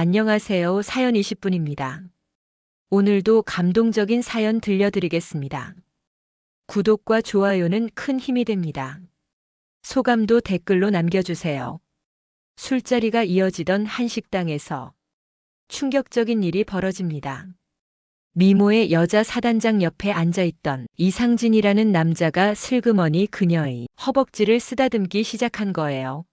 안녕하세요. 사연 20분입니다. 오늘도 감동적인 사연 들려드리겠습니다. 구독과 좋아요는 큰 힘이 됩니다. 소감도 댓글로 남겨주세요. 술자리가 이어지던 한 식당에서 충격적인 일이 벌어집니다. 미모의 여자 사단장 옆에 앉아있던 이상진이라는 남자가 슬그머니 그녀의 허벅지를 쓰다듬기 시작한 거예요.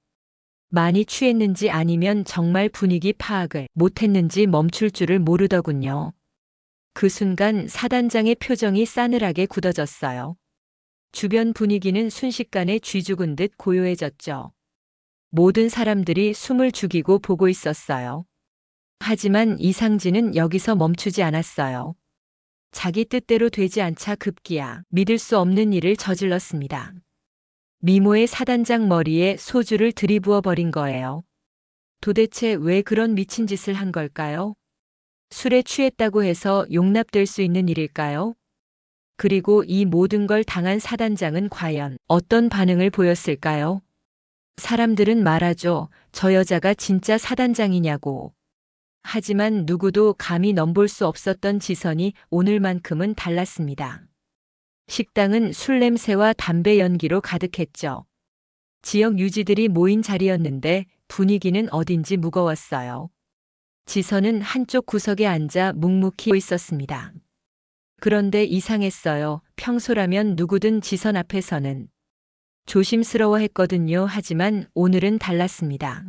많이 취했는지 아니면 정말 분위기 파악을 못했는지 멈출 줄을 모르더군요. 그 순간 사단장의 표정이 싸늘하게 굳어졌어요. 주변 분위기는 순식간에 쥐죽은 듯 고요해졌죠. 모든 사람들이 숨을 죽이고 보고 있었어요. 하지만 이상진은 여기서 멈추지 않았어요. 자기 뜻대로 되지 않자 급기야 믿을 수 없는 일을 저질렀습니다. 미모의 사단장 머리에 소주를 들이부어 버린 거예요. 도대체 왜 그런 미친 짓을 한 걸까요? 술에 취했다고 해서 용납될 수 있는 일일까요? 그리고 이 모든 걸 당한 사단장은 과연 어떤 반응을 보였을까요? 사람들은 말하죠. 저 여자가 진짜 사단장이냐고. 하지만 누구도 감히 넘볼 수 없었던 지선이 오늘만큼은 달랐습니다. 식당은 술 냄새와 담배 연기로 가득했죠. 지역 유지들이 모인 자리였는데 분위기는 어딘지 무거웠어요. 지선은 한쪽 구석에 앉아 묵묵히 있었습니다. 그런데 이상했어요. 평소라면 누구든 지선 앞에서는 조심스러워했거든요. 하지만 오늘은 달랐습니다.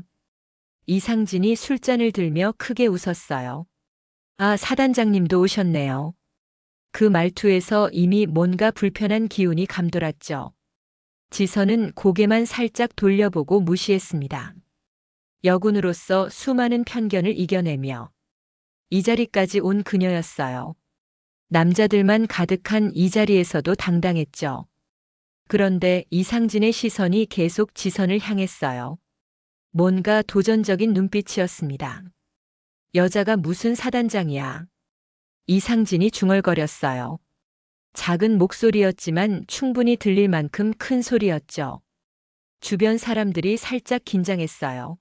이상진이 술잔을 들며 크게 웃었어요. 아, 사단장님도 오셨네요. 그 말투에서 이미 뭔가 불편한 기운이 감돌았죠. 지선은 고개만 살짝 돌려보고 무시했습니다. 여군으로서 수많은 편견을 이겨내며 이 자리까지 온 그녀였어요. 남자들만 가득한 이 자리에서도 당당했죠. 그런데 이상진의 시선이 계속 지선을 향했어요. 뭔가 도전적인 눈빛이었습니다. 여자가 무슨 사단장이야. 이상진이 중얼거렸어요. 작은 목소리였지만 충분히 들릴 만큼 큰 소리였죠. 주변 사람들이 살짝 긴장했어요.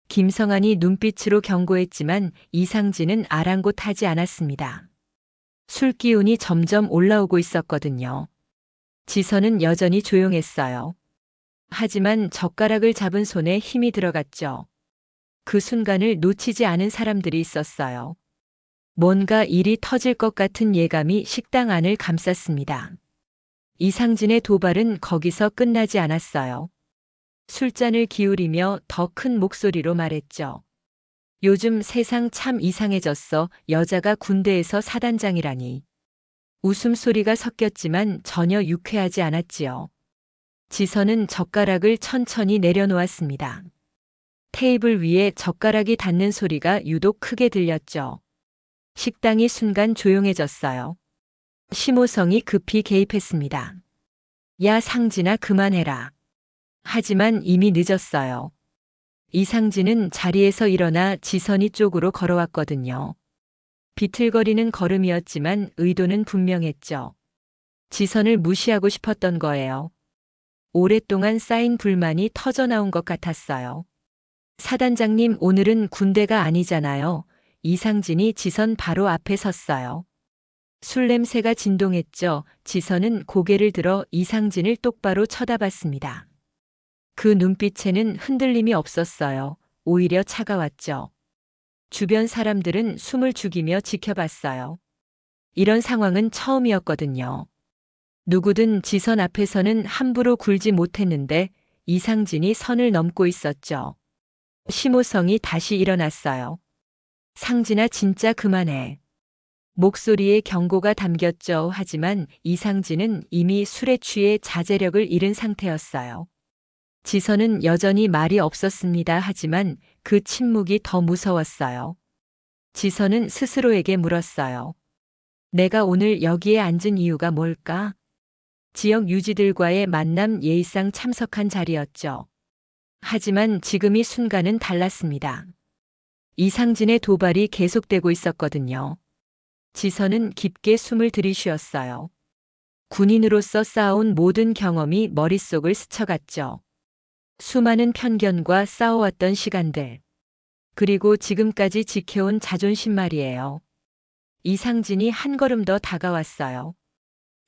김성환이 눈빛으로 경고했지만 이상진은 아랑곳하지 않았습니다. 술 기운이 점점 올라오고 있었거든요. 지선은 여전히 조용했어요. 하지만 젓가락을 잡은 손에 힘이 들어갔죠. 그 순간을 놓치지 않은 사람들이 있었어요. 뭔가 일이 터질 것 같은 예감이 식당 안을 감쌌습니다. 이상진의 도발은 거기서 끝나지 않았어요. 술잔을 기울이며 더 큰 목소리로 말했죠. 요즘 세상 참 이상해졌어. 여자가 군대에서 사단장이라니. 웃음소리가 섞였지만 전혀 유쾌하지 않았지요. 지선은 젓가락을 천천히 내려놓았습니다. 테이블 위에 젓가락이 닿는 소리가 유독 크게 들렸죠. 식당이 순간 조용해졌어요. 심호성이 급히 개입했습니다. 야, 상진아, 그만해라. 하지만 이미 늦었어요. 이상진은 자리에서 일어나 지선이 쪽으로 걸어왔거든요. 비틀거리는 걸음이었지만 의도는 분명했죠. 지선을 무시하고 싶었던 거예요. 오랫동안 쌓인 불만이 터져나온 것 같았어요. 사단장님, 오늘은 군대가 아니잖아요. 이상진이 지선 바로 앞에 섰어요. 술 냄새가 진동했죠. 지선은 고개를 들어 이상진을 똑바로 쳐다봤습니다. 그 눈빛에는 흔들림이 없었어요. 오히려 차가웠죠. 주변 사람들은 숨을 죽이며 지켜봤어요. 이런 상황은 처음이었거든요. 누구든 지선 앞에서는 함부로 굴지 못했는데 이상진이 선을 넘고 있었죠. 심호성이 다시 일어났어요. 상진아, 진짜 그만해. 목소리에 경고가 담겼죠. 하지만 이상진은 이미 술에 취해 자제력을 잃은 상태였어요. 지선은 여전히 말이 없었습니다. 하지만 그 침묵이 더 무서웠어요. 지선은 스스로에게 물었어요. 내가 오늘 여기에 앉은 이유가 뭘까? 지역 유지들과의 만남 예의상 참석한 자리였죠. 하지만 지금 이 순간은 달랐습니다. 이상진의 도발이 계속되고 있었거든요. 지선은 깊게 숨을 들이쉬었어요. 군인으로서 쌓아온 모든 경험이 머릿속을 스쳐갔죠. 수많은 편견과 싸워왔던 시간들. 그리고 지금까지 지켜온 자존심 말이에요. 이상진이 한 걸음 더 다가왔어요.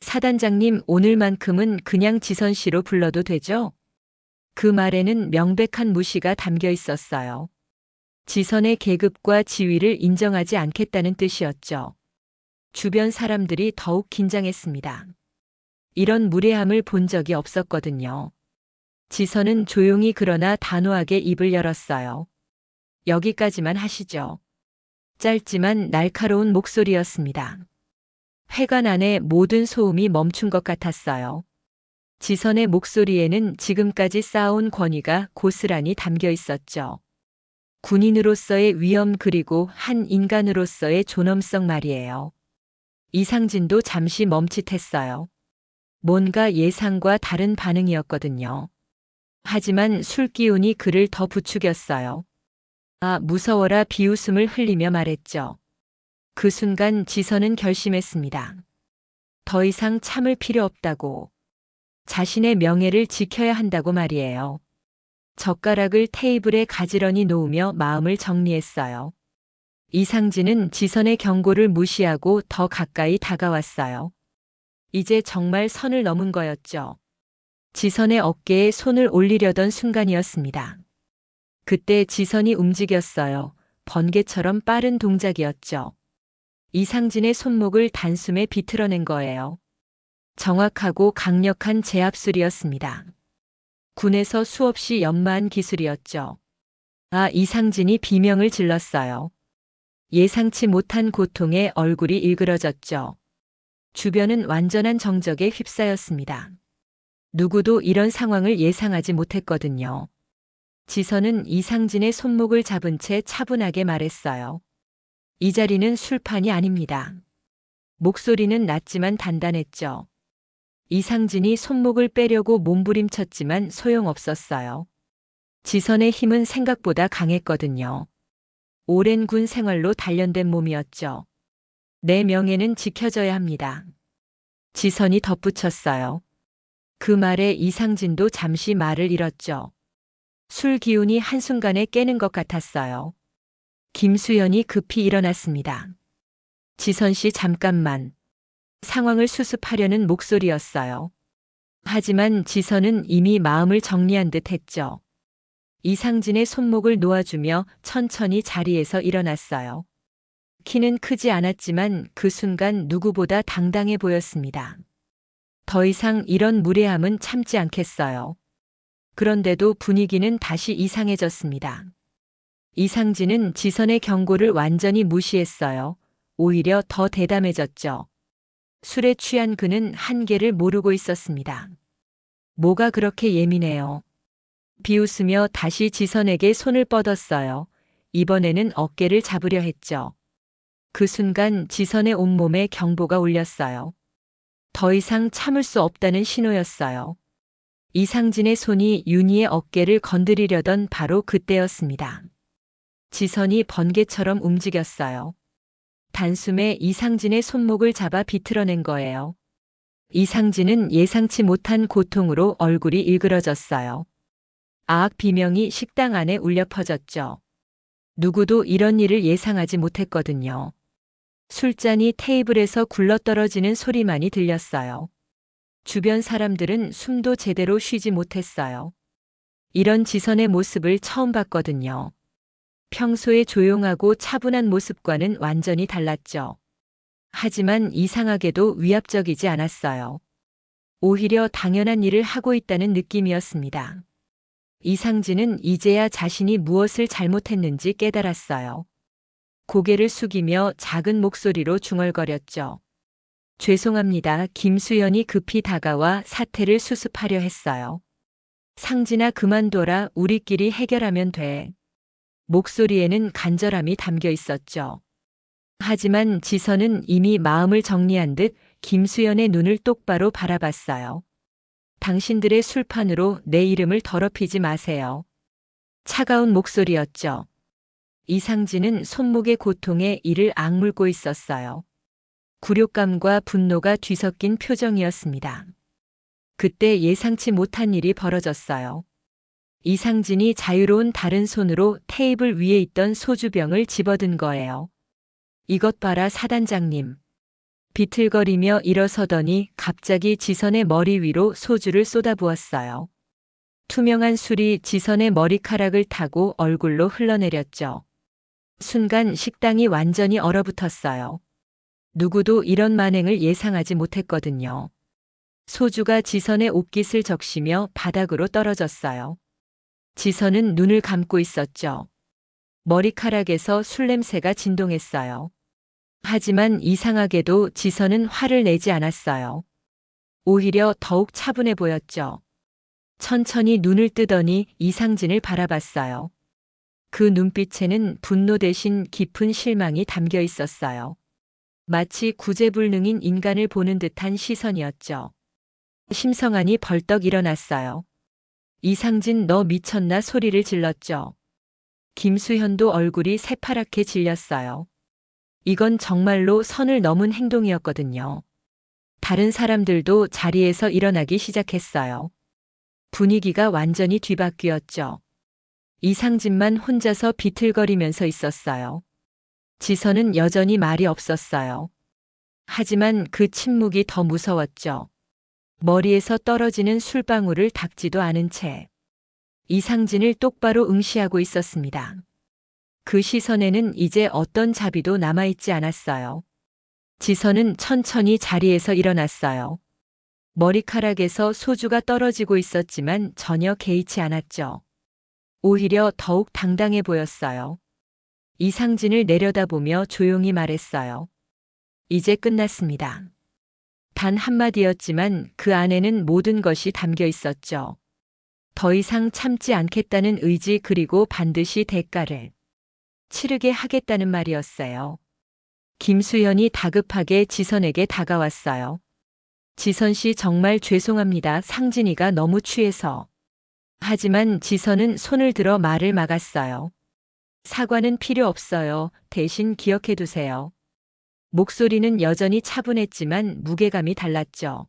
사단장님, 오늘만큼은 그냥 지선 씨로 불러도 되죠? 그 말에는 명백한 무시가 담겨 있었어요. 지선의 계급과 지위를 인정하지 않겠다는 뜻이었죠. 주변 사람들이 더욱 긴장했습니다. 이런 무례함을 본 적이 없었거든요. 지선은 조용히 그러나 단호하게 입을 열었어요. 여기까지만 하시죠. 짧지만 날카로운 목소리였습니다. 회관 안에 모든 소음이 멈춘 것 같았어요. 지선의 목소리에는 지금까지 쌓아온 권위가 고스란히 담겨 있었죠. 군인으로서의 위엄 그리고 한 인간으로서의 존엄성 말이에요. 이상진도 잠시 멈칫했어요. 뭔가 예상과 다른 반응이었거든요. 하지만 술기운이 그를 더 부추겼어요. 아, 무서워라 비웃음을 흘리며 말했죠. 그 순간 지선은 결심했습니다. 더 이상 참을 필요 없다고. 자신의 명예를 지켜야 한다고 말이에요. 젓가락을 테이블에 가지런히 놓으며 마음을 정리했어요. 이상진은 지선의 경고를 무시하고 더 가까이 다가왔어요. 이제 정말 선을 넘은 거였죠. 지선의 어깨에 손을 올리려던 순간이었습니다. 그때 지선이 움직였어요. 번개처럼 빠른 동작이었죠. 이상진의 손목을 단숨에 비틀어낸 거예요. 정확하고 강력한 제압술이었습니다. 군에서 수없이 연마한 기술이었죠. 아, 이상진이 비명을 질렀어요. 예상치 못한 고통에 얼굴이 일그러졌죠. 주변은 완전한 정적에 휩싸였습니다. 누구도 이런 상황을 예상하지 못했거든요. 지선은 이상진의 손목을 잡은 채 차분하게 말했어요. 이 자리는 술판이 아닙니다. 목소리는 낮지만 단단했죠. 이상진이 손목을 빼려고 몸부림쳤지만 소용없었어요. 지선의 힘은 생각보다 강했거든요. 오랜 군 생활로 단련된 몸이었죠. 내 명예는 지켜져야 합니다. 지선이 덧붙였어요. 그 말에 이상진도 잠시 말을 잃었죠. 술 기운이 한순간에 깨는 것 같았어요. 김수연이 급히 일어났습니다. 지선 씨 잠깐만. 상황을 수습하려는 목소리였어요. 하지만 지선은 이미 마음을 정리한 듯 했죠. 이상진의 손목을 놓아주며 천천히 자리에서 일어났어요. 키는 크지 않았지만 그 순간 누구보다 당당해 보였습니다. 더 이상 이런 무례함은 참지 않겠어요. 그런데도 분위기는 다시 이상해졌습니다. 이상진은 지선의 경고를 완전히 무시했어요. 오히려 더 대담해졌죠. 술에 취한 그는 한계를 모르고 있었습니다. 뭐가 그렇게 예민해요? 비웃으며 다시 지선에게 손을 뻗었어요. 이번에는 어깨를 잡으려 했죠. 그 순간 지선의 온몸에 경보가 울렸어요. 더 이상 참을 수 없다는 신호였어요. 이상진의 손이 윤희의 어깨를 건드리려던 바로 그때였습니다. 지선이 번개처럼 움직였어요. 단숨에 이상진의 손목을 잡아 비틀어낸 거예요. 이상진은 예상치 못한 고통으로 얼굴이 일그러졌어요. 아악 비명이 식당 안에 울려 퍼졌죠. 누구도 이런 일을 예상하지 못했거든요. 술잔이 테이블에서 굴러떨어지는 소리만이 들렸어요. 주변 사람들은 숨도 제대로 쉬지 못했어요. 이런 지선의 모습을 처음 봤거든요. 평소에 조용하고 차분한 모습과는 완전히 달랐죠. 하지만 이상하게도 위압적이지 않았어요. 오히려 당연한 일을 하고 있다는 느낌이었습니다. 이상진은 이제야 자신이 무엇을 잘못했는지 깨달았어요. 고개를 숙이며 작은 목소리로 중얼거렸죠. 죄송합니다. 김수연이 급히 다가와 사태를 수습하려 했어요. 상진아 그만둬라. 우리끼리 해결하면 돼. 목소리에는 간절함이 담겨 있었죠. 하지만 지선은 이미 마음을 정리한 듯 김수연의 눈을 똑바로 바라봤어요. 당신들의 술판으로 내 이름을 더럽히지 마세요. 차가운 목소리였죠. 이상진은 손목의 고통에 이를 악물고 있었어요. 굴욕감과 분노가 뒤섞인 표정이었습니다. 그때 예상치 못한 일이 벌어졌어요. 이상진이 자유로운 다른 손으로 테이블 위에 있던 소주병을 집어든 거예요. 이것 봐라 사단장님. 비틀거리며 일어서더니 갑자기 지선의 머리 위로 소주를 쏟아부었어요. 투명한 술이 지선의 머리카락을 타고 얼굴로 흘러내렸죠. 순간 식당이 완전히 얼어붙었어요. 누구도 이런 만행을 예상하지 못했거든요. 소주가 지선의 옷깃을 적시며 바닥으로 떨어졌어요. 지선은 눈을 감고 있었죠. 머리카락에서 술 냄새가 진동했어요. 하지만 이상하게도 지선은 화를 내지 않았어요. 오히려 더욱 차분해 보였죠. 천천히 눈을 뜨더니 이상진을 바라봤어요. 그 눈빛에는 분노 대신 깊은 실망이 담겨 있었어요. 마치 구제불능인 인간을 보는 듯한 시선이었죠. 심성한이 벌떡 일어났어요. 이상진 너 미쳤나 소리를 질렀죠. 김수현도 얼굴이 새파랗게 질렸어요. 이건 정말로 선을 넘은 행동이었거든요. 다른 사람들도 자리에서 일어나기 시작했어요. 분위기가 완전히 뒤바뀌었죠. 이상진만 혼자서 비틀거리면서 있었어요. 지선은 여전히 말이 없었어요. 하지만 그 침묵이 더 무서웠죠. 머리에서 떨어지는 술방울을 닦지도 않은 채 이상진을 똑바로 응시하고 있었습니다. 그 시선에는 이제 어떤 자비도 남아있지 않았어요. 지선은 천천히 자리에서 일어났어요. 머리카락에서 소주가 떨어지고 있었지만 전혀 개의치 않았죠. 오히려 더욱 당당해 보였어요. 이상진을 내려다보며 조용히 말했어요. 이제 끝났습니다. 단 한마디였지만 그 안에는 모든 것이 담겨 있었죠. 더 이상 참지 않겠다는 의지 그리고 반드시 대가를 치르게 하겠다는 말이었어요. 김수현이 다급하게 지선에게 다가왔어요. 지선 씨 정말 죄송합니다. 상진이가 너무 취해서. 하지만 지선은 손을 들어 말을 막았어요. 사과는 필요 없어요. 대신 기억해 두세요. 목소리는 여전히 차분했지만 무게감이 달랐죠.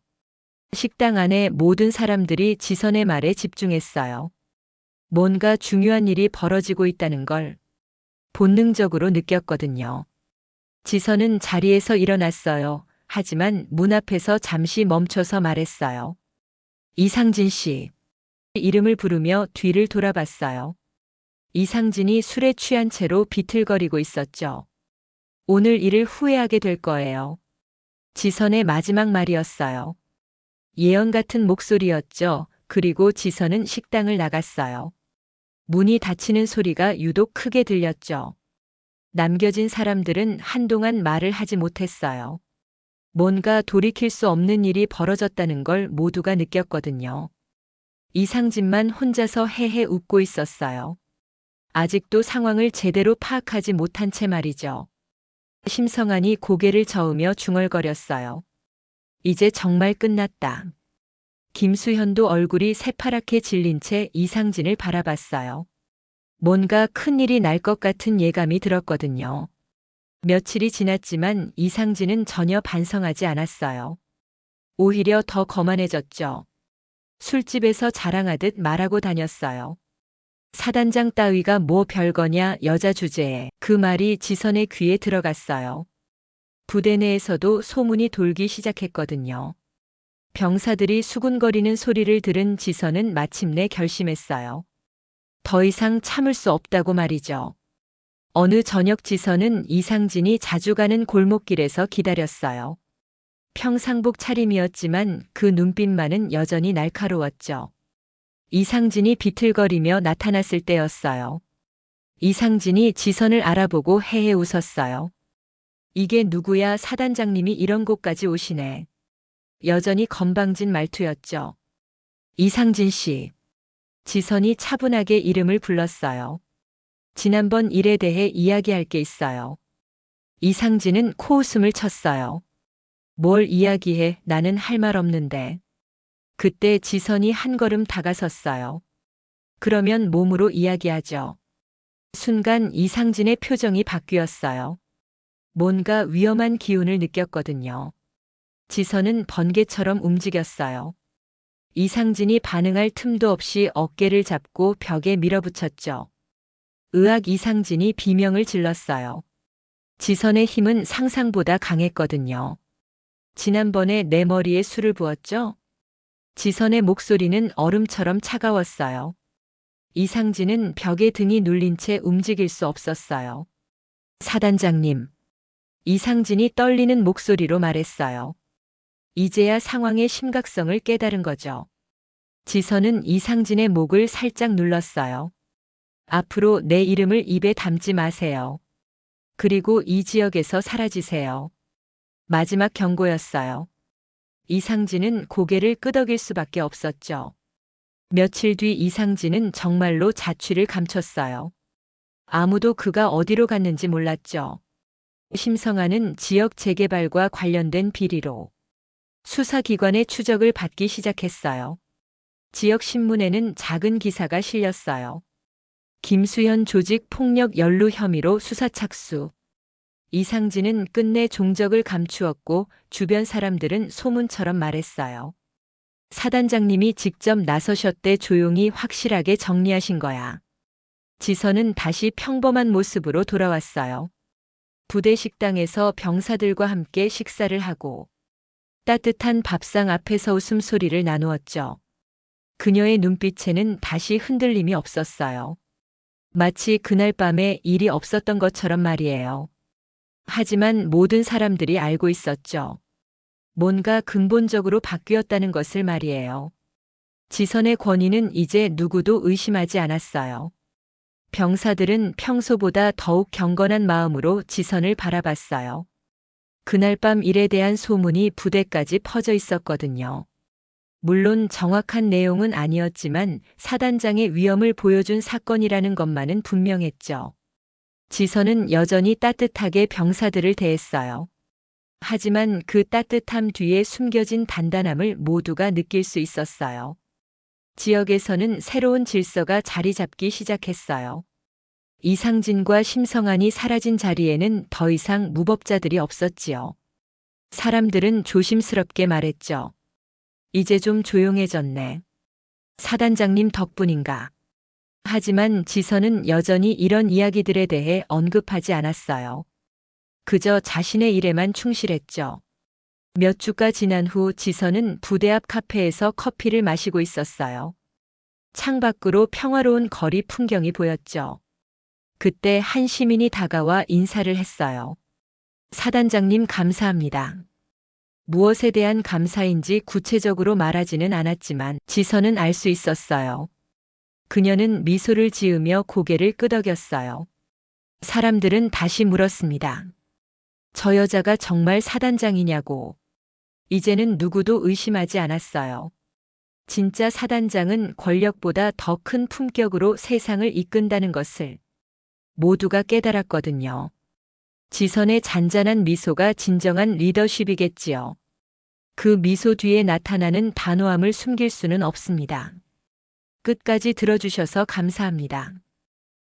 식당 안에 모든 사람들이 지선의 말에 집중했어요. 뭔가 중요한 일이 벌어지고 있다는 걸 본능적으로 느꼈거든요. 지선은 자리에서 일어났어요. 하지만 문 앞에서 잠시 멈춰서 말했어요. 이상진 씨. 이름을 부르며 뒤를 돌아봤어요. 이상진이 술에 취한 채로 비틀거리고 있었죠. 오늘 일을 후회하게 될 거예요. 지선의 마지막 말이었어요. 예언 같은 목소리였죠. 그리고 지선은 식당을 나갔어요. 문이 닫히는 소리가 유독 크게 들렸죠. 남겨진 사람들은 한동안 말을 하지 못했어요. 뭔가 돌이킬 수 없는 일이 벌어졌다는 걸 모두가 느꼈거든요. 이상진만 혼자서 헤헤 웃고 있었어요. 아직도 상황을 제대로 파악하지 못한 채 말이죠. 심성한이 고개를 저으며 중얼거렸어요. 이제 정말 끝났다. 김수현도 얼굴이 새파랗게 질린 채 이상진을 바라봤어요. 뭔가 큰일이 날 것 같은 예감이 들었거든요. 며칠이 지났지만 이상진은 전혀 반성하지 않았어요. 오히려 더 거만해졌죠. 술집에서 자랑하듯 말하고 다녔어요. 사단장 따위가 뭐 별거냐 여자 주제에 그 말이 지선의 귀에 들어갔어요. 부대 내에서도 소문이 돌기 시작했거든요. 병사들이 수군거리는 소리를 들은 지선은 마침내 결심했어요. 더 이상 참을 수 없다고 말이죠. 어느 저녁 지선은 이상진이 자주 가는 골목길에서 기다렸어요. 평상복 차림이었지만 그 눈빛만은 여전히 날카로웠죠. 이상진이 비틀거리며 나타났을 때였어요. 이상진이 지선을 알아보고 헤헤 웃었어요. 이게 누구야 사단장님이 이런 곳까지 오시네. 여전히 건방진 말투였죠. 이상진 씨. 지선이 차분하게 이름을 불렀어요. 지난번 일에 대해 이야기할 게 있어요. 이상진은 코웃음을 쳤어요. 뭘 이야기해 나는 할 말 없는데. 그때 지선이 한 걸음 다가섰어요. 그러면 몸으로 이야기하죠. 순간 이상진의 표정이 바뀌었어요. 뭔가 위험한 기운을 느꼈거든요. 지선은 번개처럼 움직였어요. 이상진이 반응할 틈도 없이 어깨를 잡고 벽에 밀어붙였죠. 으악, 이상진이 비명을 질렀어요. 지선의 힘은 상상보다 강했거든요. 지난번에 내 머리에 술을 부었죠? 지선의 목소리는 얼음처럼 차가웠어요. 이상진은 벽에 등이 눌린 채 움직일 수 없었어요. 사단장님. 이상진이 떨리는 목소리로 말했어요. 이제야 상황의 심각성을 깨달은 거죠. 지선은 이상진의 목을 살짝 눌렀어요. 앞으로 내 이름을 입에 담지 마세요. 그리고 이 지역에서 사라지세요. 마지막 경고였어요. 이상진은 고개를 끄덕일 수밖에 없었죠. 며칠 뒤 이상진은 정말로 자취를 감췄어요. 아무도 그가 어디로 갔는지 몰랐죠. 심성아는 지역 재개발과 관련된 비리로 수사기관의 추적을 받기 시작했어요. 지역 신문에는 작은 기사가 실렸어요. 김수현 조직 폭력 연루 혐의로 수사 착수. 이상진은 끝내 종적을 감추었고 주변 사람들은 소문처럼 말했어요. 사단장님이 직접 나서셨대. 조용히 확실하게 정리하신 거야. 지선은 다시 평범한 모습으로 돌아왔어요. 부대 식당에서 병사들과 함께 식사를 하고 따뜻한 밥상 앞에서 웃음소리를 나누었죠. 그녀의 눈빛에는 다시 흔들림이 없었어요. 마치 그날 밤에 일이 없었던 것처럼 말이에요. 하지만 모든 사람들이 알고 있었죠. 뭔가 근본적으로 바뀌었다는 것을 말이에요. 지선의 권위는 이제 누구도 의심하지 않았어요. 병사들은 평소보다 더욱 경건한 마음으로 지선을 바라봤어요. 그날 밤 일에 대한 소문이 부대까지 퍼져 있었거든요. 물론 정확한 내용은 아니었지만 사단장의 위엄을 보여준 사건이라는 것만은 분명했죠. 지선은 여전히 따뜻하게 병사들을 대했어요. 하지만 그 따뜻함 뒤에 숨겨진 단단함을 모두가 느낄 수 있었어요. 지역에서는 새로운 질서가 자리 잡기 시작했어요. 이상진과 심성안이 사라진 자리에는 더 이상 무법자들이 없었지요. 사람들은 조심스럽게 말했죠. 이제 좀 조용해졌네. 사단장님 덕분인가. 하지만 지선은 여전히 이런 이야기들에 대해 언급하지 않았어요. 그저 자신의 일에만 충실했죠. 몇 주가 지난 후 지선은 부대 앞 카페에서 커피를 마시고 있었어요. 창밖으로 평화로운 거리 풍경이 보였죠. 그때 한 시민이 다가와 인사를 했어요. 사단장님 감사합니다. 무엇에 대한 감사인지 구체적으로 말하지는 않았지만 지선은 알 수 있었어요. 그녀는 미소를 지으며 고개를 끄덕였어요. 사람들은 다시 물었습니다. 저 여자가 정말 사단장이냐고. 이제는 누구도 의심하지 않았어요. 진짜 사단장은 권력보다 더 큰 품격으로 세상을 이끈다는 것을 모두가 깨달았거든요. 지선의 잔잔한 미소가 진정한 리더십이겠지요. 그 미소 뒤에 나타나는 단호함을 숨길 수는 없습니다. 끝까지 들어주셔서 감사합니다.